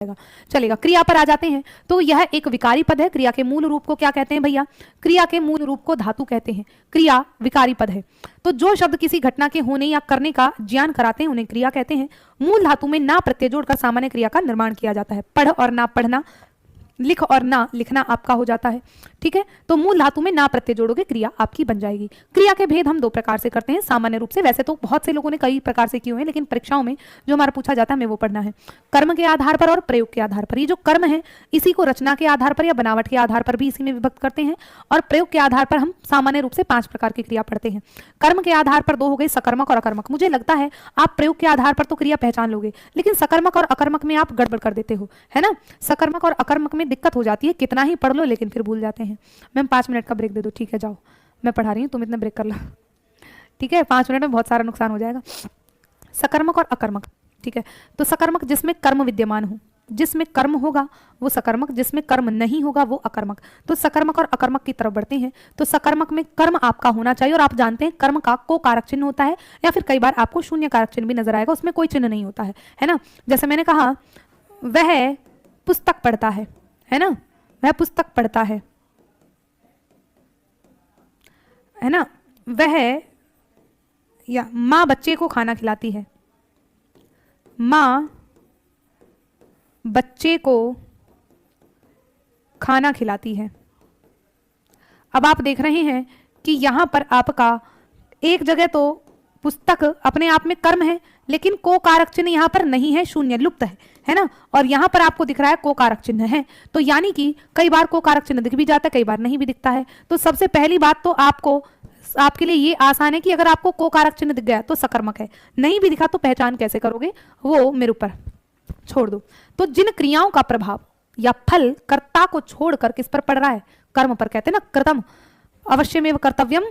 चलेगा। क्रिया पर आ जाते हैं तो यह एक विकारी पद है। क्रिया के मूल रूप को क्या कहते हैं भैया? क्रिया के मूल रूप को धातु कहते हैं। क्रिया विकारी पद है। तो जो शब्द किसी घटना के होने या करने का ज्ञान कराते हैं उन्हें क्रिया कहते हैं। मूल धातु में ना प्रत्यय जोड़कर सामान्य क्रिया का निर्माण किया जाता है। पढ़ और ना पढ़ना, लिख और ना लिखना आपका हो जाता है। ठीक है, तो मूल धातु में ना प्रत्यय जोड़ोगे क्रिया आपकी बन जाएगी। क्रिया के भेद हम दो प्रकार से करते हैं सामान्य रूप से। वैसे तो बहुत से लोगों ने कई प्रकार से किए हैं, लेकिन परीक्षाओं में जो हमारा पूछा जाता है हमें वो पढ़ना है। कर्म के आधार पर और प्रयोग के आधार पर। ये जो कर्म है इसी को रचना के आधार पर या बनावट के आधार पर भी इसी में विभक्त करते हैं, और प्रयोग के आधार पर हम सामान्य रूप से 5 प्रकार की क्रिया पढ़ते हैं। कर्म के आधार पर 2 हो गए, सकर्मक और अकर्मक। मुझे लगता है आप प्रयोग के आधार पर तो क्रिया पहचान लोगे, लेकिन सकर्मक और अकर्मक में आप गड़बड़ कर देते हो, है ना। सकर्मक और अकर्मक में दिक्कत हो जाती है, कितना ही पढ़ लो लेकिन फिर भूल जाते हैं। मैम 5 मिनट का ब्रेक दे दो। ठीक है, जाओ, मैं पढ़ा रही हूँ, तुम इतना ब्रेक कर लो। ठीक है, 5 मिनट में बहुत सारा नुकसान हो जाएगा। सकर्मक और अकर्मक। ठीक है, तो सकर्मक जिसमें कर्म विद्यमान हो, जिसमें कर्म होगा वो सकर्मक, जिसमें कर्म नहीं होगा वो अकर्मक। तो सकर्मक और अकर्मक की तरफ बढ़ते हैं। तो सकर्मक में कर्म आपका होना चाहिए, और आप जानते हैं कर्म का को कारक चिन्ह होता है, या फिर कई बार आपको शून्य कारक चिन्ह भी नजर आएगा, उसमें कोई चिन्ह नहीं होता है ना। जैसे मैंने कहा वह पुस्तक पढ़ता है ना, वह पुस्तक पढ़ता है ना। वह, या माँ बच्चे को खाना खिलाती है, माँ बच्चे को खाना खिलाती है। अब आप देख रहे हैं कि यहां पर आपका एक जगह तो पुस्तक अपने आप में कर्म है, लेकिन को कारक चिन्ह यहां पर नहीं है, शून्य लुप्त है ना। और यहां पर आपको दिख रहा है को कारक चिन्ह है, तो यानी कि कई बार को कारक चिन्ह दिख भी जाता है, कई बार नहीं भी दिखता है। तो सबसे पहली बात तो आपके लिए ये आसान है कि अगर आपको को कारक चिन्ह दिख गया तो सकर्मक है, नहीं भी दिखा तो पहचान कैसे करोगे, वो मेरे ऊपर छोड़ दो। तो जिन क्रियाओं का प्रभाव या फल कर्ता को छोड़कर किस पर पड़ रहा है? कर्म पर। कहते हैं ना कृतम अवश्यमेव कर्तव्यम,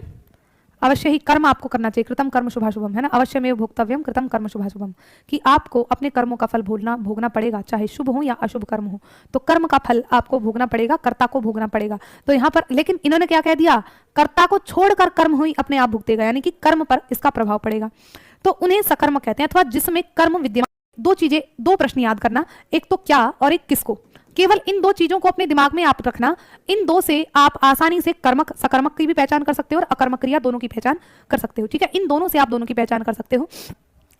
अवश्य ही कर्म आपको करना चाहिए। कृतम कर्म शुभाशुभम, है ना। अवश्यमेव भोक्तव्यम कृतम कर्म शुभाशुभम, कि आपको अपने कर्मों का फल भोगना पड़ेगा, चाहे शुभ हो या अशुभ कर्म हो। तो कर्म का फल आपको भोगना पड़ेगा, कर्ता को भोगना पड़ेगा। तो यहाँ पर लेकिन इन्होंने क्या कह दिया? कर्ता को छोड़कर कर्म ही अपने आप भुगतेगा, यानी कि कर्म पर इसका प्रभाव पड़ेगा, तो उन्हें सकर्मक कहते हैं। अथवा जिसमें कर्म विद्यमान। दो चीजें, 2 प्रश्न याद करना, एक तो क्या और एक किसको। केवल इन 2 चीजों को अपने दिमाग में आप रखना। इन 2 से आप आसानी से कर्मक सकर्मक की भी पहचान कर सकते हो और अकर्मक क्रिया दोनों की पहचान कर सकते हो। ठीक है, इन दोनों से आप दोनों की पहचान कर सकते हो।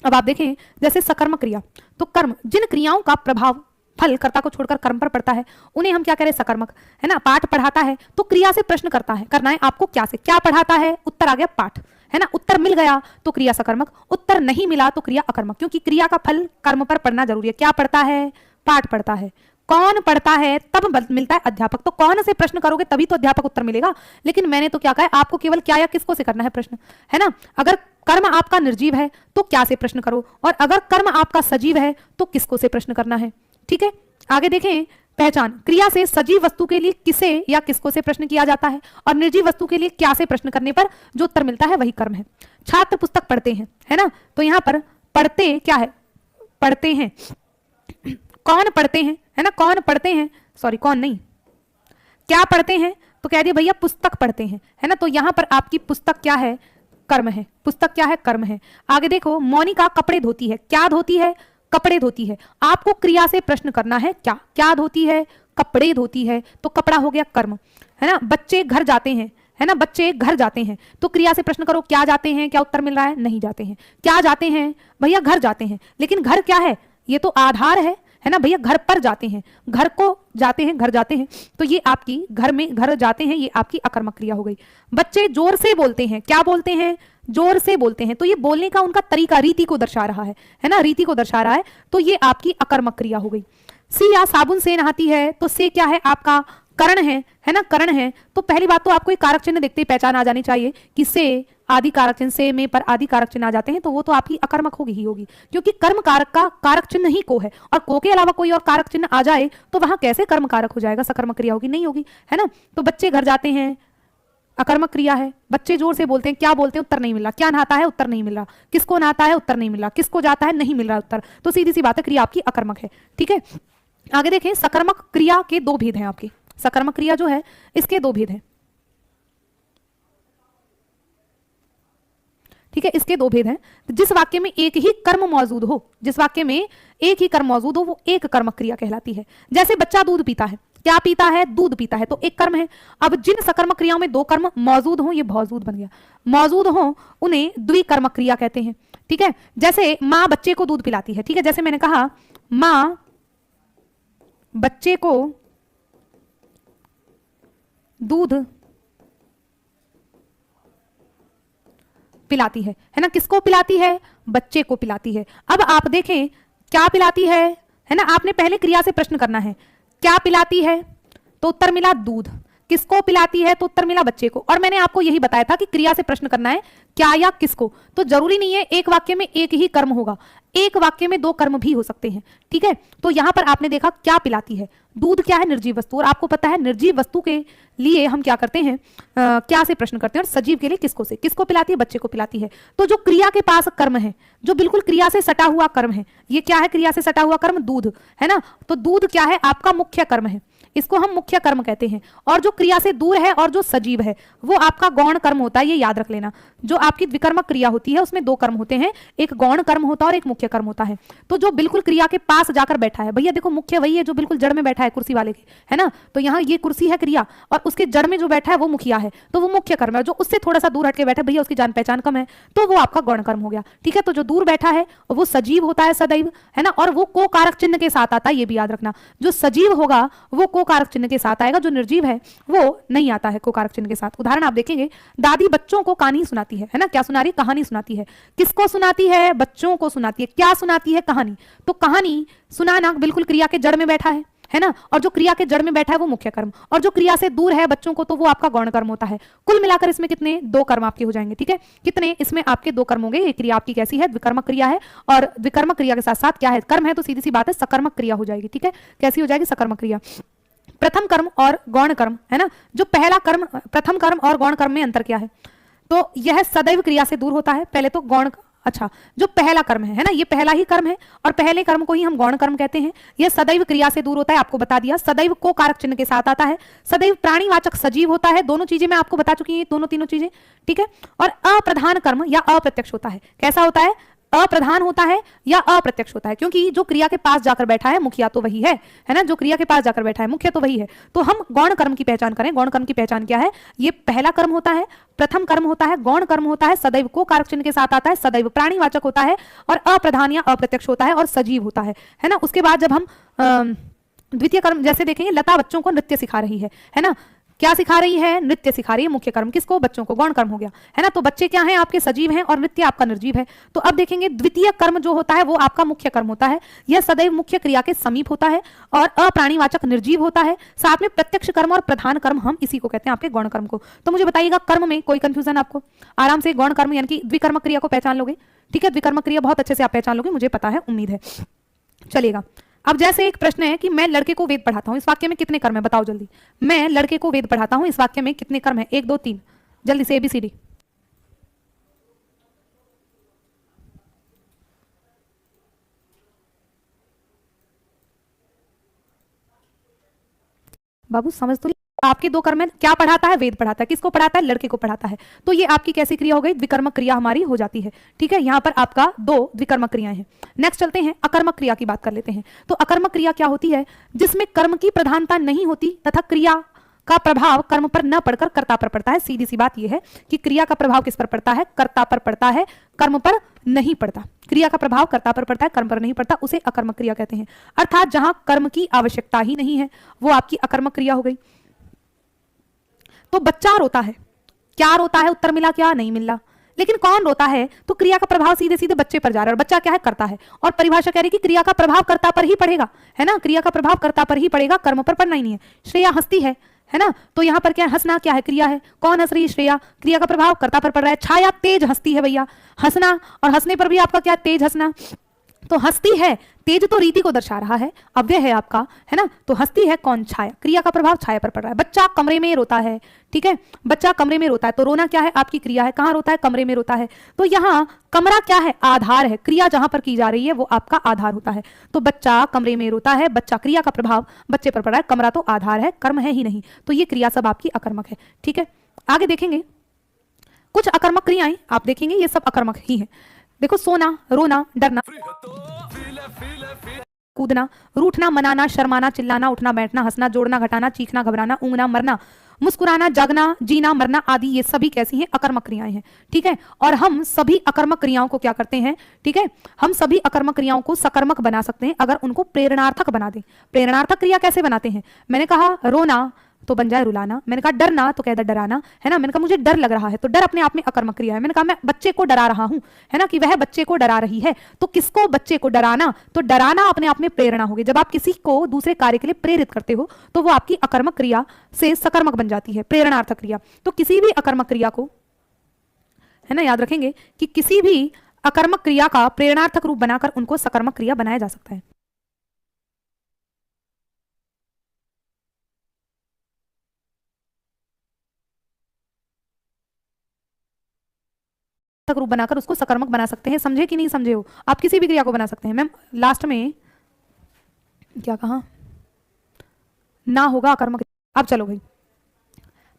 अब आप देखें जैसे सकर्मक क्रिया, तो कर्म जिन क्रियाओं का प्रभाव फल कर्ता को छोड़कर कर्म पर पड़ता है उन्हें हम क्या कह रहे हैं? सकर्मक, है ना। पाठ पढ़ाता है तो क्रिया से प्रश्न करना है आपको, क्या से क्या पढ़ाता है, उत्तर आ गया पाठ, है ना। उत्तर मिल गया तो क्रिया सकर्मक, उत्तर नहीं मिला तो क्रिया अकर्मक, क्योंकि क्रिया का फल कर्म पर पड़ना जरूरी है। क्या पढ़ता है? पाठ पढ़ता है। कौन पढ़ता है? तब मिलता है अध्यापक। तो कौन से प्रश्न करोगे तभी तो अध्यापक उत्तर मिलेगा। लेकिन मैंने तो क्या कहा है आपको, केवल क्या या किसको से करना है प्रश्न, है ना। अगर कर्म आपका निर्जीव है तो क्या से प्रश्न करो, और अगर कर्म आपका सजीव है तो किसको से प्रश्न करना है। ठीक है, आगे देखें पहचान। क्रिया से सजीव वस्तु के लिए किसे या किसको से प्रश्न किया जाता है, और निर्जीव वस्तु के लिए क्या से प्रश्न करने पर जो उत्तर मिलता है वही कर्म है। छात्र पुस्तक पढ़ते हैं, है ना, तो यहां पर पढ़ते क्या है? पढ़ते हैं। कौन पढ़ते हैं, है ना, कौन पढ़ते हैं, सॉरी कौन नहीं, क्या पढ़ते हैं? तो कह दिया भैया पुस्तक पढ़ते हैं, है ना। तो यहां पर आपकी पुस्तक क्या है? कर्म है। पुस्तक क्या है? कर्म है। आगे देखो मोनिका कपड़े धोती है, क्या धोती है? कपड़े धोती है। आपको क्रिया से प्रश्न करना है, क्या क्या धोती है? कपड़े धोती है, तो कपड़ा हो गया कर्म, है ना। बच्चे घर जाते हैं, है ना, बच्चे घर जाते हैं, तो क्रिया से प्रश्न करो क्या जाते हैं, क्या उत्तर मिल रहा है? नहीं जाते हैं। क्या जाते हैं? भैया घर जाते हैं, लेकिन घर क्या है? ये तो आधार है ना भैया। घर पर जाते हैं, घर को जाते हैं, घर जाते हैं, तो ये आपकी घर में घर जाते हैं, ये आपकी अकर्मक क्रिया हो गई। बच्चे जोर से बोलते हैं, क्या बोलते हैं? जोर से बोलते हैं, तो ये बोलने का उनका तरीका रीति को दर्शा रहा है ना, रीति को दर्शा रहा है, तो ये आपकी अकर्मक क्रिया हो गई। सिया साबुन से नहाती है, तो से क्या है? आपका करण है ना, करण है। तो पहली बात तो आपको एक कारक चिन्ह देखते ही पहचान आ जानी चाहिए कि से आदि कारक चिन्ह, से में पर आदि कारक चिन्ह आ जाते हैं तो वो तो आपकी अकर्मक होगी, क्योंकि कर्म कारक का कारक चिन्ह ही को है, और को के अलावा कोई और कारक चिन्ह आ जाए तो वहां कैसे कर्म कारक हो जाएगा? सकर्मक क्रिया होगी, नहीं होगी, है ना। तो बच्चे घर जाते हैं, अकर्मक क्रिया है। बच्चे जोर से बोलते हैं, क्या बोलते हैं? उत्तर नहीं मिल रहा। क्या नहाता है? उत्तर नहीं मिल रहा। किसको नहाता है? उत्तर नहीं मिल रहा। किसको जाता है? नहीं मिल रहा उत्तर। तो सीधी सी बात है क्रिया आपकी अकर्मक है। ठीक है, आगे देखें सकर्मक क्रिया के 2 भेद हैं आपकी। सकर्मक क्रिया जो है इसके 2 भेद हैं। ठीक है, इसके दो भेद हैं। जिस वाक्य में एक ही कर्म मौजूद हो, जिस वाक्य में एक ही कर्म मौजूद हो, वो एक कर्मक क्रिया कहलाती है। जैसे बच्चा दूध पीता है, क्या पीता है? दूध पीता है, तो एक कर्म है। अब जिन सकर्मक क्रियाओं में दो कर्म मौजूद हो, ये मौजूद बन गया, मौजूद हो, उन्हें द्विकर्मक क्रिया कहते हैं। ठीक है, जैसे माँ बच्चे को दूध पिलाती है, ठीक है, जैसे मैंने कहा माँ बच्चे को दूध पिलाती है ना, किसको पिलाती है? बच्चे को पिलाती है। अब आप देखें क्या पिलाती है ना, आपने पहले क्रिया से प्रश्न करना है, क्या पिलाती है? तो उत्तर मिला दूध। किसको पिलाती है? तो उत्तर मिला बच्चे को। और मैंने आपको यही बताया था कि क्रिया से प्रश्न करना है क्या या किसको, तो जरूरी नहीं है एक वाक्य में एक ही कर्म होगा, एक वाक्य में दो कर्म भी हो सकते हैं। ठीक है, तो यहां पर आपने देखा क्या पिलाती है, दूध क्या है? निर्जीव वस्तु। और आपको पता है निर्जीव वस्तु के लिए हम क्या करते हैं, क्या से प्रश्न करते हैं, और सजीव के लिए किसको से, किसको पिलाती है? बच्चे को पिलाती है। तो जो क्रिया के पास कर्म है, जो बिल्कुल क्रिया से सटा हुआ कर्म है, ये क्या है? क्रिया से सटा हुआ कर्म दूध है ना। तो दूध क्या है? आपका मुख्य कर्म है, इसको हम मुख्य कर्म कहते हैं। और जो क्रिया से दूर है और जो सजीव है वो आपका गौण कर्म होता है, ये याद रख लेना। जो आपकी द्विकर्मक क्रिया होती है उसमें दो कर्म होते हैं, एक गौण कर्म होता है और एक मुख्य कर्म होता है। तो जो बिल्कुल क्रिया के पास जाकर बैठा है, भैया देखो मुख्य वही है जो बिल्कुल जड़ में बैठा है कुर्सी वाले के, है ना। तो यहाँ ये कुर्सी है क्रिया और उसके जड़ में जो बैठा है वो मुखिया है, तो वो मुख्य कर्म है। जो उससे थोड़ा सा दूर हटके बैठा है, भैया उसकी जान पहचान कम है, तो वो आपका गौण कर्म हो गया। ठीक है, तो जो दूर बैठा है वो सजीव होता है सदैव, है ना, और वो को कारक चिन्ह के साथ आता है, ये भी याद रखना। जो सजीव होगा वो को कारक चिन्ह के साथ आएगा, जो निर्जीव है वो नहीं आता है को कारक चिन्ह के साथ। उदाहरण आप देखेंगे, दादी बच्चों को कहानी सुनाती है ना, क्या सुना रही? कहानी सुनाती है। किसको सुनाती है? बच्चों को सुनाती है। क्या सुनाती है? कहानी। तो कहानी सुनाना बिल्कुल क्रिया के जड़ में बैठा है ना, और जो क्रिया के जड़ में बैठा है वो मुख्य कर्म, और जो क्रिया से दूर है बच्चों को, तो वो आपका गौण कर्म होता है। कुल मिलाकर इसमें कितने? दो कर्म आपके हो जाएंगे। ठीक है, कितने? इसमें आपके दो कर्म होंगे। ये क्रिया आपकी कैसी है? द्विकर्मक क्रिया है, और द्विकर्मक क्रिया के साथ साथ क्या है? कर्म है, तो सीधी सी बात है सकर्मक क्रिया हो जाएगी। ठीक है, कैसी हो जाएगी? सकर्मक क्रिया। प्रथम कर्म और गौण कर्म, है ना, जो पहला कर्म, प्रथम कर्म और गौण कर्म में अंतर क्या है? तो यह सदैव क्रिया से दूर होता है। पहले तो गौण, अच्छा, जो पहला कर्म है ना, ये पहला ही कर्म है और पहले कर्म को ही हम गौण कर्म कहते हैं। यह सदैव क्रिया से दूर होता है, आपको बता दिया। सदैव को कारक चिन्ह के साथ आता है। सदैव प्राणीवाचक सजीव होता है। दोनों चीजें मैं आपको बता चुकी हूं, दोनों तीनों चीजें। ठीक है, और अप्रधान कर्म या अप्रत्यक्ष होता है। कैसा होता है? अप्रधान होता है या अप्रत्यक्ष होता है, क्योंकि जो क्रिया के पास जाकर बैठा है मुखिया तो वही है ना, जो क्रिया के पास जाकर बैठा है मुख्य तो वही है। तो हम गौण कर्म की पहचान करें। गौण कर्म की पहचान क्या है? ये पहला कर्म होता है, प्रथम कर्म होता है, गौण कर्म होता है, सदैव को कारक चिन्ह के साथ आता है, सदैव प्राणीवाचक होता है, और अप्रधान या अप्रत्यक्ष होता है, और सजीव होता है ना। उसके बाद जब हम द्वितीय कर्म जैसे देखेंगे, लता बच्चों को नृत्य सिखा रही है ना, क्या सिखा रही है? नृत्य सिखा रही है। मुख्य कर्म किसको? बच्चों को, गौण कर्म हो गया, है ना। तो बच्चे क्या हैं? आपके सजीव हैं और नृत्य आपका निर्जीव है। तो अब देखेंगे द्वितीय कर्म जो होता है वो आपका मुख्य कर्म होता है। यह सदैव मुख्य क्रिया के समीप होता है और अप्राणीवाचक निर्जीव होता है। साथ में प्रत्यक्ष कर्म और प्रधान कर्म, हम इसी को कहते हैं आपके गौण कर्म को। तो मुझे बताइएगा, कर्म में कोई कंफ्यूजन आपको? आराम से गौण कर्म यानी कि द्विकर्मक क्रिया को पहचान लोगे। ठीक है, द्विकर्मक क्रिया बहुत अच्छे से आप पहचान लोगे, मुझे पता है, उम्मीद है। चलिएगा, अब जैसे एक प्रश्न है कि मैं लड़के को वेद पढ़ाता हूं, इस वाक्य में कितने कर्म है? बताओ जल्दी। मैं लड़के को वेद पढ़ाता हूं, इस वाक्य में कितने कर्म है? 1 2 3, जल्दी से ABCD। बाबू समझ तो आपके दो कर्म है। क्या पढ़ाता है? वेद पढ़ाता है। किसको पढ़ाता है? लड़के को पढ़ाता है। तो ये आपकी कैसी क्रिया हो गई? द्विकर्मक क्रिया हमारी हो जाती है। ठीक है, यहां पर आपका दो द्विकर्मक क्रियाएं हैं। नेक्स्ट चलते हैं, अकर्मक क्रिया की बात कर लेते हैं। तो अकर्मक क्रिया क्या होती है? जिसमें कर्म की प्रधानता नहीं होती तथा क्रिया का प्रभाव कर्म पर न पड़कर कर्ता पर पड़ता है। सीधी सी बात यह है कि क्रिया का प्रभाव किस पर पड़ता है? कर्ता पर पड़ता है, कर्म पर नहीं पड़ता। क्रिया का प्रभाव कर्ता पर पड़ता है, कर्म पर नहीं पड़ता, उसे अकर्मक क्रिया कहते हैं। अर्थात जहां कर्म की आवश्यकता ही नहीं है वो आपकी अकर्मक क्रिया हो गई। तो बच्चा रोता है, क्या रोता है? उत्तर मिला क्या? नहीं मिला। लेकिन कौन रोता है? तो क्रिया का प्रभाव सीधे सीधे बच्चे पर जा रहा है, और बच्चा क्या है? करता है। और परिभाषा कह रही कि क्रिया का प्रभाव कर्ता पर ही पड़ेगा, है ना, क्रिया का प्रभाव कर्ता पर ही पड़ेगा, कर्म पर पड़ना ही नहीं है। श्रेया हंसती है ना, तो यहां पर क्या है? हंसना क्या है? क्रिया है। कौन हंस रही है? श्रेया। क्रिया का प्रभाव कर्ता पर पड़ रहा है। छाया तेज हंसती है भैया, हंसना, और हंसने पर भी आपका क्या? तेज हंसना। तो हंसती है, तेज तो रीति को दर्शा रहा है, अव्यय है आपका, है ना। तो हंसती है कौन? छाया। क्रिया का प्रभाव छाया पर पड़ रहा है। बच्चा कमरे में रोता है, ठीक है, बच्चा कमरे में रोता है, तो रोना क्या है? आपकी क्रिया है। कहां रोता है? कमरे में रोता है। तो यहां कमरा क्या है? आधार है। क्रिया जहां पर की जा रही है वो आपका आधार होता है। तो बच्चा कमरे में रोता है, बच्चा, क्रिया का प्रभाव बच्चे पर पड़ रहा है, कमरा तो आधार है, कर्म है ही नहीं, तो ये क्रिया सब आपकी अकर्मक है। ठीक है, आगे देखेंगे, कुछ अकर्मक क्रियाएं आप देखेंगे ये सब अकर्मक ही है। देखो सोना, रोना, डरना, कूदना, रूठना, मनाना, शर्माना, चिल्लाना, उठना, बैठना, हंसना, जोड़ना, घटाना, चीखना, घबराना, ऊँघना, मरना, मुस्कुराना, जागना, जीना, मरना आदि ये सभी कैसी हैं? अकर्मक क्रियाएं हैं। ठीक है, और हम सभी अकर्मक क्रियाओं को क्या करते हैं? ठीक है, हम सभी अकर्मक क्रियाओं को सकर्मक बना सकते हैं अगर उनको प्रेरणार्थक बना दें। प्रेरणार्थक क्रिया कैसे बनाते हैं? मैंने कहा रोना तो बन जाए रुलाना, मैंने कहा डरना तो कह दे डराना, है ना। मैंने कहा मुझे डर लग रहा है तो डर अपने आप में अकर्मक क्रिया है। मैंने कहा मैं बच्चे को डरा रहा हूं, है ना, कि वह बच्चे को डरा रही है, तो किसको? बच्चे को डराना, तो डराना अपने आप में प्रेरणा होगी। जब आप किसी को दूसरे कार्य के लिए प्रेरित करते हो तो वो आपकी अकर्मक क्रिया से सकर्मक बन जाती है, प्रेरणार्थक क्रिया। तो किसी भी अकर्मक क्रिया को, है ना, याद रखेंगे कि किसी भी अकर्मक क्रिया का प्रेरणार्थक रूप बनाकर उनको सकर्मक क्रिया बनाया जा सकता है। रूप बनाकर उसको सकर्मक बना सकते हैं। समझे कि नहीं समझे हो? आप किसी भी क्रिया को बना सकते हैं। मैम लास्ट में क्या कहा? ना होगा अकर्मक। अब चलो भाई,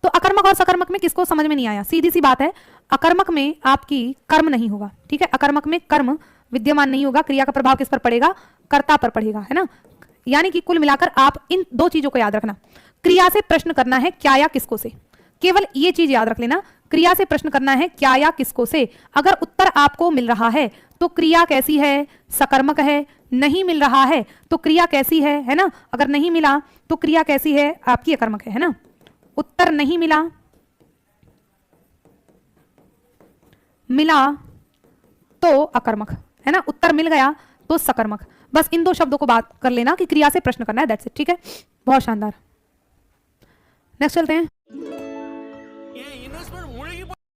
तो अकर्मक और सकर्मक में किसको समझ में नहीं आया? सीधी सी बात है, अकर्मक में आपकी कर्म नहीं होगा। ठीक है, अकर्मक में कर्म विद्यमान नहीं होगा। क्रिया का प्रभाव किस पर पड़ेगा? कर्ता पर पड़ेगा, है ना। यानी कि कुल मिलाकर आप इन दो चीजों को याद रखना, क्रिया से प्रश्न करना है क्या या किसको से, केवल ये चीज याद रख लेना, क्रिया से प्रश्न करना है क्या या किसको से। अगर उत्तर आपको मिल रहा है तो क्रिया कैसी है? सकर्मक है। नहीं मिल रहा है तो क्रिया कैसी है ना। अगर नहीं मिला तो क्रिया कैसी है? आपकी अकर्मक है ना। उत्तर नहीं मिला, मिला तो अकर्मक, है ना। उत्तर मिल गया तो सकर्मक। बस इन दो शब्दों को बात कर लेना कि क्रिया से प्रश्न करना है, दैट्स इट। ठीक है, बहुत शानदार। नेक्स्ट चलते हैं।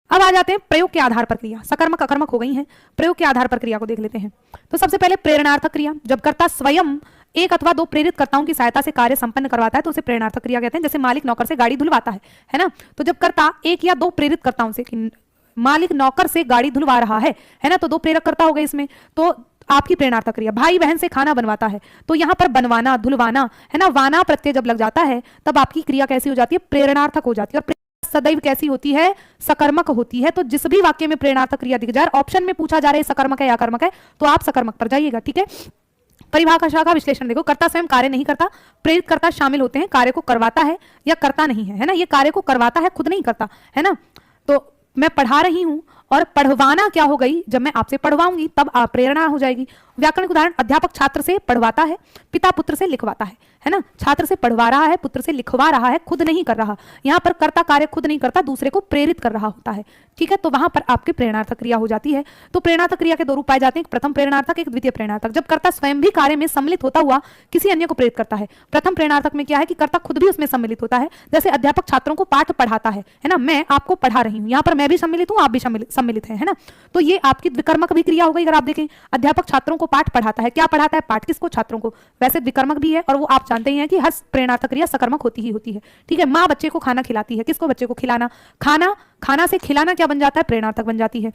अब आ जाते हैं प्रयोग के आधार पर क्रिया। सकर्मक अकर्मक हो गई हैं, प्रयोग के आधार पर क्रिया को देख लेते हैं। तो सबसे पहले प्रेरणार्थक क्रिया, जब कर्ता स्वयं एक अथवा दो प्रेरित कर्ताओं की सहायता से कार्य संपन्न करवाता है तो उसे प्रेरणार्थक क्रिया कहते हैं। जैसे मालिक नौकर से गाड़ी धुलवाता है ना। तो जब कर्ता एक या दो प्रेरित कर्ताओं से, मालिक नौकर से गाड़ी धुलवा रहा है ना, तो दो प्रेरक कर्ता हो गए इसमें, तो आपकी प्रेरणार्थक क्रिया। भाई बहन से खाना बनवाता है तो यहां पर बनवाना, धुलवाना, है ना, वाना प्रत्यय जब लग जाता है तब आपकी क्रिया कैसी हो जाती है? प्रेरणार्थक हो जाती है। और सदैव कैसी होती है? सकर्मक होती है। तो जिस भी वाक्य में प्रेरणार्थक क्रिया दिख जाए, ऑप्शन में पूछा जा रहा है सकर्मक है या अकर्मक है, तो आप सकर्मक पर जाइएगा। ठीक है, परिभाषा का विश्लेषण देखो। कर्ता स्वयं कार्य नहीं करता, प्रेरित कर्ता शामिल होते हैं, कार्य को करवाता है या करता नहीं है ना। ये कार्य को करवाता है, खुद नहीं करता, है ना। तो मैं पढ़ा रही हूं और पढ़वाना क्या हो गई? जब मैं आपसे पढ़वाऊंगी तब आप प्रेरणा हो जाएगी। व्याकरण उदाहरण, अध्यापक छात्र से पढ़वाता है, पिता पुत्र से लिखवाता है ना। छात्र से पढ़वा रहा है, पुत्र से लिखवा रहा है, खुद नहीं कर रहा। यहां पर कर्ता कार्य खुद नहीं करता, दूसरे को प्रेरित कर रहा होता है। ठीक है, तो वहां पर आपकी प्रेरणार्थक क्रिया हो जाती है। तो प्रेरणार्थक क्रिया के दो रूप पाए जाते हैं, एक प्रथम प्रेरणार्थक, एक द्वितीय प्रेरणार्थक। जब कर्ता स्वयं भी कार्य में सम्मिलित होता हुआ किसी अन्य को प्रेरित करता है। प्रथम प्रेरणार्थक में क्या है कि कर्ता खुद भी उसमें सम्मिलित होता है। जैसे अध्यापक छात्रों को पाठ पढ़ाता है ना, मैं आपको पढ़ा रही हूं, यहां पर मैं भी सम्मिलित हूं, आप भी सम्मिलित है ना। तो ये आपकी द्विकर्मक भी क्रिया हो गई। अगर आप देखें, अध्यापक छात्रों को पाठ पढ़ाता है, क्या पढ़ाता है? पाठ। किसको? छात्रों को। वैसे द्विकर्मक भी है और वो आप जानते ही हैं कि हर प्रेरणार्थक क्रिया सकर्मक होती ही होती है। ठीक है, माँ बच्चे को खाना खिलाती है, किसको? बच्चे को खिलाना। खाना, खाना से खिलाना क्या बन जाता है? प्रेरणार्थक बन जाती है।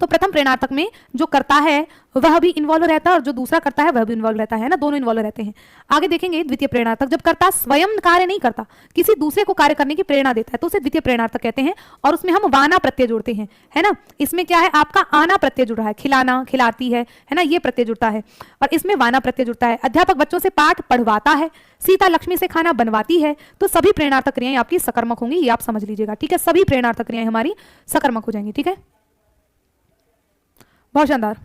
तो प्रथम प्रेरणार्थक में जो करता है वह भी इन्वॉल्व रहता है और जो दूसरा करता है वह भी इन्वॉल्व रहता है ना, दोनों इन्वॉल्व रहते हैं। आगे देखेंगे द्वितीय प्रेरणार्थक, जब कर्ता स्वयं कार्य नहीं करता, किसी दूसरे को कार्य करने की प्रेरणा देता है तो उसे द्वितीय प्रेरणार्थक कहते हैं। और उसमें हम वाना प्रत्यय जोड़ते हैं, है ना। इसमें क्या है? आपका आना प्रत्यय जुड़ रहा है, खिलाना, खिलाती है ना, ये प्रत्यय जुड़ता है और इसमें वाना प्रत्यय जुड़ता है। अध्यापक बच्चों से पाठ पढ़वाता है, सीता लक्ष्मी से खाना बनवाती है, तो सभी प्रेरणार्थक क्रियाएं आपकी सकर्मक होंगी, ये आप समझ लीजिएगा। ठीक है, सभी प्रेरणार्थक क्रियाएं हमारी सकर्मक हो जाएंगी। ठीक है, बहुत शानदार।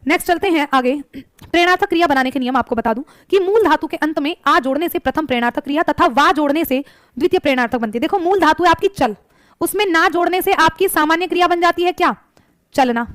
नेक्स्ट चलते हैं आगे। प्रेरणार्थक क्रिया बनाने के नियम आपको बता दूं कि मूल धातु के अंत में आ जोड़ने से प्रथम प्रेरणार्थक क्रिया तथा वा जोड़ने से द्वितीय प्रेरणार्थक बनती है। देखो, मूल धातु है आपकी चल, उसमें ना जोड़ने से आपकी सामान्य क्रिया बन जाती है क्या? चलना,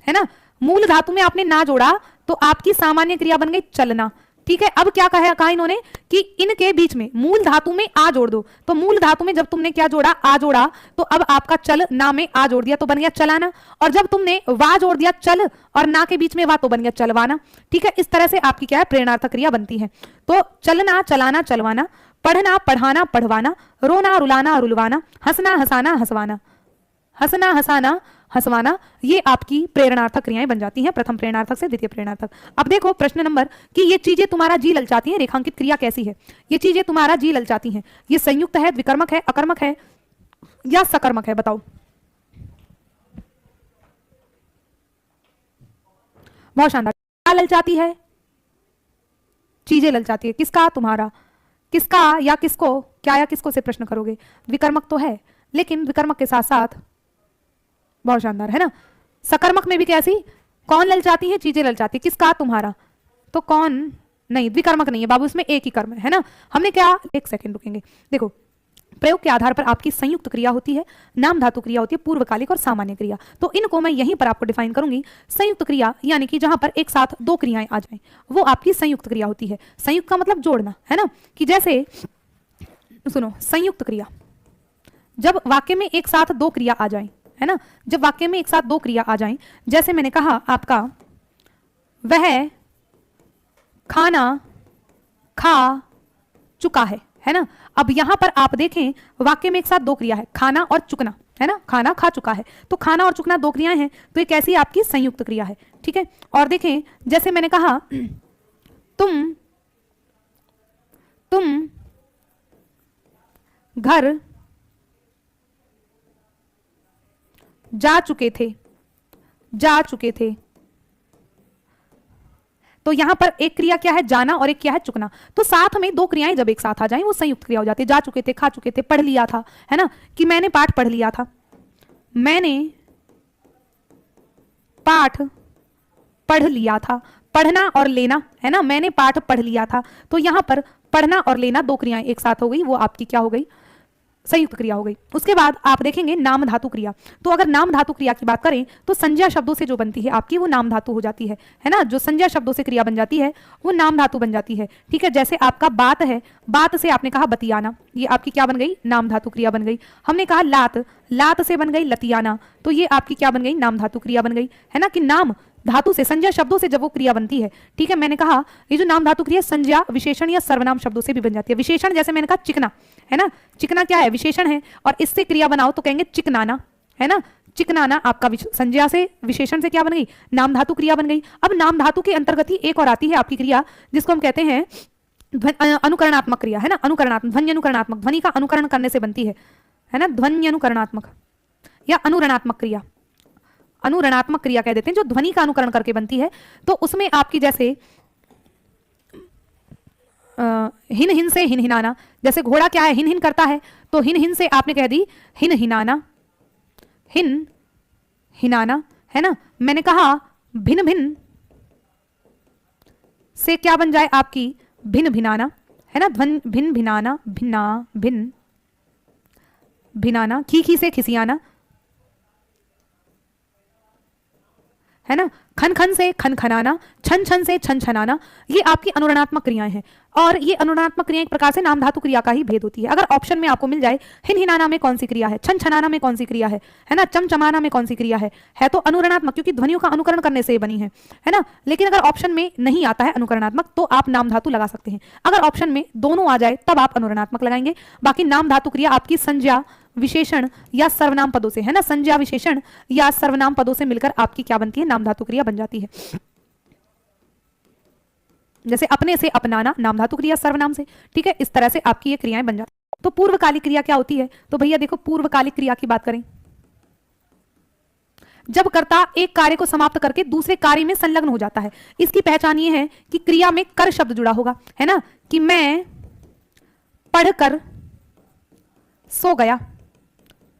है ना। मूल धातु में आपने ना जोड़ा तो आपकी सामान्य क्रिया बन गई चलना। ठीक है, अब क्या कहा इन्होंने कि इनके बीच में मूल धातु में आ जोड़ दो। तो मूल धातु में जब तुमने क्या जोड़ा? आ जोड़ा, तो अब आपका चल ना में आ जोड़ दिया तो बन गया चलाना। और जब तुमने वा जोड़ दिया चल और ना के बीच में वा तो बन गया चलवाना। ठीक है, इस तरह से आपकी क्या है? प्रेरणार्थक क्रिया बनती है। तो चलना, चलाना, चलवाना, पढ़ना, पढ़ाना, पढ़वाना, रोना, रुलाना, रुलवाना, हंसना, हंसाना, हंसवाना, हंसना, हंसाना, हंसवाना, ये आपकी प्रेरणार्थक क्रियाएं बन जाती हैं प्रथम प्रेरणार्थक से द्वितीय प्रेरणार्थक। अब देखो प्रश्न नंबर कि ये चीजें तुम्हारा जी ललचाती हैं, रेखांकित क्रिया कैसी है? ये चीजें तुम्हारा जी ललचाती हैं, ये संयुक्त है, द्विकर्मक है, अकर्मक है या सकर्मक है? बताओ। बहुत शानदार। क्या ललचाती है? चीजें ललचाती है। किसका? तुम्हारा। किसका या किसको? क्या या किसको से प्रश्न करोगे? विकर्मक तो है, लेकिन विकर्मक के साथ साथ बहुत शानदार है ना, सकर्मक में भी कैसी? कौन ललचाती है? चीजें ललचाती है। किसका? तुम्हारा। तो कौन? नहीं, द्विकर्मक नहीं है बाबू, इसमें एक ही कर्म है ना। हमने क्या, एक सेकंड रुकेंगे, देखो प्रयोग के आधार पर आपकी संयुक्त क्रिया होती है, नाम धातु क्रिया होती है, पूर्वकालिक और सामान्य क्रिया। तो इनको मैं यहीं पर आपको डिफाइन करूंगी। संयुक्त क्रिया यानी कि जहां पर एक साथ दो क्रियाएं आ जाएं, वो आपकी संयुक्त क्रिया होती है। संयुक्त का मतलब जोड़ना है ना, कि जैसे सुनो, संयुक्त क्रिया जब वाक्य में एक साथ दो क्रिया आ जाएं, है ना, जब वाक्य में एक साथ दो क्रिया आ जाएं, जैसे मैंने कहा आपका वह खाना खा चुका है ना। अब यहां पर आप देखें वाक्य में एक साथ दो क्रिया है, खाना और चुकना, है ना, खाना खा चुका है, तो खाना और चुकना दो क्रियाएं हैं, तो ये कैसी आपकी संयुक्त क्रिया है। ठीक है, और देखें जैसे मैंने कहा तुम घर जा चुके थे, तो यहां पर एक क्रिया क्या है? जाना, और एक क्या है? चुकना। तो साथ में दो क्रियाएं जब एक साथ आ जाएं वो संयुक्त क्रिया हो जाती है। जा चुके थे, खा चुके थे, पढ़ लिया था, है ना, कि मैंने पाठ पढ़ लिया था, मैंने पाठ पढ़ लिया था। पढ़ना और लेना, है ना, मैंने पाठ पढ़ लिया था, तो यहां पर पढ़ना और लेना दो क्रियाएं एक साथ हो गई, वो आपकी क्या हो गई? संयुक्त क्रिया हो गई। उसके बाद आप देखेंगे नाम धातु क्रिया। तो अगर नाम धातु क्रिया की बात करें तो संज्ञा शब्दों से जो बनती है आपकी वो नाम धातु हो जाती है ना, जो संज्ञा शब्दों से क्रिया बन जाती है वो नाम धातु बन जाती है। ठीक है, जैसे आपका बात है, बात से आपने कहा बतियाना, ये आपकी क्या बन गई? नाम धातु क्रिया बन गई। हमने कहा लात, लात से बन गई लतियाना, तो ये आपकी क्या बन गई? नाम धातु क्रिया बन गई, है ना, कि नाम धातु से, संज्ञा शब्दों से जब वो क्रिया बनती है। ठीक है, मैंने कहा ये जो नाम धातु क्रिया संज्ञा, विशेषण या सर्वनाम शब्दों से भी बन जाती है। विशेषण जैसे मैंने कहा चिकना, है ना, चिकना क्या है? विशेषण है, और इससे क्रिया बनाओ तो कहेंगे चिकनाना, है ना, चिकनाना आपका संज्ञा से, विशेषण से क्या बन गई? नाम धातु क्रिया बन गई। अब नाम धातु के अंतर्गत ही एक और आती है आपकी क्रिया जिसको हम कहते हैं अनुकरणात्मक क्रिया, है ना, अनुकरणात्मक, ध्वनि अनुकरणात्मक, ध्वनि का अनुकरण करने से बनती है ना, ध्वनि अनुकरणात्मक या अनुरणात्मक क्रिया। अनुरणात्मक क्रिया कह देते हैं जो ध्वनि का अनुकरण करके बनती है। तो उसमें आपकी जैसे हिन हिन से हिन हिनाना, जैसे घोड़ा क्या है? हिन हिन करता है, तो हिन हिन से आपने कह दी हिन हिनाना, हिन हिनाना, है ना। मैंने कहा भिन्न भिन्न से क्या बन जाए आपकी? भिन्न भिनाना, है ना, ध्वन भिन्न भिनाना, भिन्ना भिन्न भिनाना, खी से खिसियाना, है ना, खन खन से खन खनाना, छन छन से छन छनाना, ये आपकी अनुरणात्मक क्रियाएं हैं। और ये अनुरणात्मक क्रिया एक प्रकार से नाम धातु क्रिया का ही भेद होती है। अगर ऑप्शन में आपको मिल जाए हिन हिनाना में कौन सी क्रिया है, छन छनाना में कौन सी क्रिया है ना, चमचमाना में कौन सी क्रिया है तो अनुरणात्मक, क्योंकि ध्वनियों का अनुकरण करने से बनी है ना। लेकिन अगर ऑप्शन में नहीं आता है अनुकरणात्मक तो आप नाम धातु लगा सकते हैं। अगर ऑप्शन में दोनों आ जाए तब आप अनुरणात्मक लगाएंगे। बाकी नाम धातु क्रिया आपकी संज्ञा, विशेषण या सर्वनाम पदों से, है ना, संज्ञा, विशेषण या सर्वनाम पदों से मिलकर आपकी क्या बनती है? नाम धातु क्रिया बन जाती है। जैसे अपने से अपनाना, नाम धातु क्रिया सर्वनाम से। ठीक है, इस तरह से आपकी ये क्रियाएं बन जाती है। तो पूर्वकालिक क्रिया क्या होती है? तो भैया देखो, पूर्वकालिक क्रिया की बात करें, जब कर्ता एक कार्य को समाप्त करके दूसरे कार्य में संलग्न हो जाता है। इसकी पहचान ये है कि क्रिया में कर शब्द जुड़ा होगा, है ना, कि मैं पढ़कर सो गया,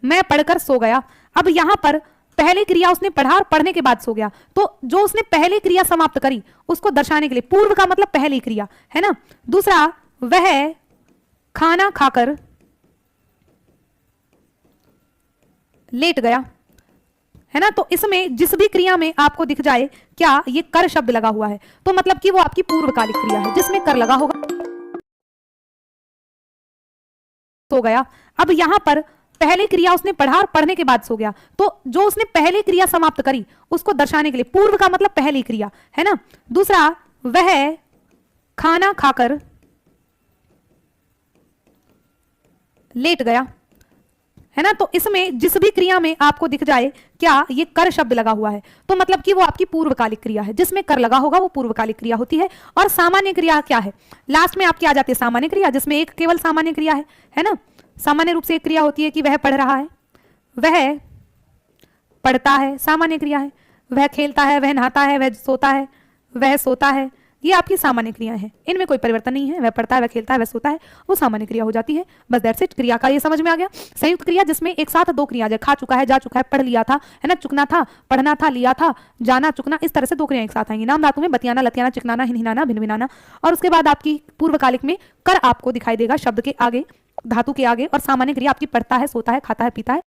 मैं पढ़कर सो गया। अब यहां पर पहले क्रिया उसने पढ़ा और पढ़ने के बाद सो गया, तो जो उसने पहले क्रिया समाप्त करी उसको दर्शाने के लिए, पूर्व का मतलब पहली क्रिया, है ना। दूसरा, वह खाना खाकर लेट गया, है ना। तो इसमें जिस भी क्रिया में आपको दिख जाए क्या ये कर शब्द लगा हुआ है, तो मतलब कि वो आपकी पूर्वकालिक क्रिया है जिसमें कर लगा होगा, सो गया। अब यहां पर पहले क्रिया उसने पढ़ा और पढ़ने के बाद सो गया, तो जो उसने पहले क्रिया समाप्त करी उसको दर्शाने के लिए, पूर्व का मतलब पहली क्रिया, है ना। दूसरा, वह खाना खाकर लेट गया, है ना। तो इसमें जिस भी क्रिया में आपको दिख जाए क्या ये कर शब्द लगा हुआ है, तो मतलब कि वो आपकी पूर्वकालिक क्रिया है, जिसमें कर लगा होगा वो पूर्वकालिक क्रिया होती है। और सामान्य क्रिया क्या है? लास्ट में आपकी आ जाती है सामान्य क्रिया, जिसमें एक केवल सामान्य क्रिया है ना। सामान्य रूप से एक क्रिया होती है कि वह पढ़ रहा है, वह पढ़ता है, सामान्य क्रिया है। वह खेलता है, वह नहाता है, वह सोता है, वह सोता है, ये आपकी सामान्य क्रियाएं हैं, इनमें कोई परिवर्तन नहीं है। वह पढ़ता है, वह खेलता है, वह सोता है, वो सामान्य क्रिया हो जाती है। बस दैट्स इट। क्रिया का ये समझ में आ गया। संयुक्त क्रिया जिसमें एक साथ दो क्रिया, जैसे खा चुका है, जा चुका है, पढ़ लिया था, है ना, चुकना था, पढ़ना था, लिया था, जाना, चुकना, इस तरह से दो क्रियाएं एक साथ आएंगी। नाम धातु में बतियाना, लतियाना, चिकनाना, हिनहिनाना, भिनभिनाना। और उसके बाद आपकी पूर्वकालिक में कर आपको दिखाई देगा शब्द के आगे, धातु के आगे, और सामान्य क्रिया आपकी पढ़ता है, सोता है, खाता है, पीता है।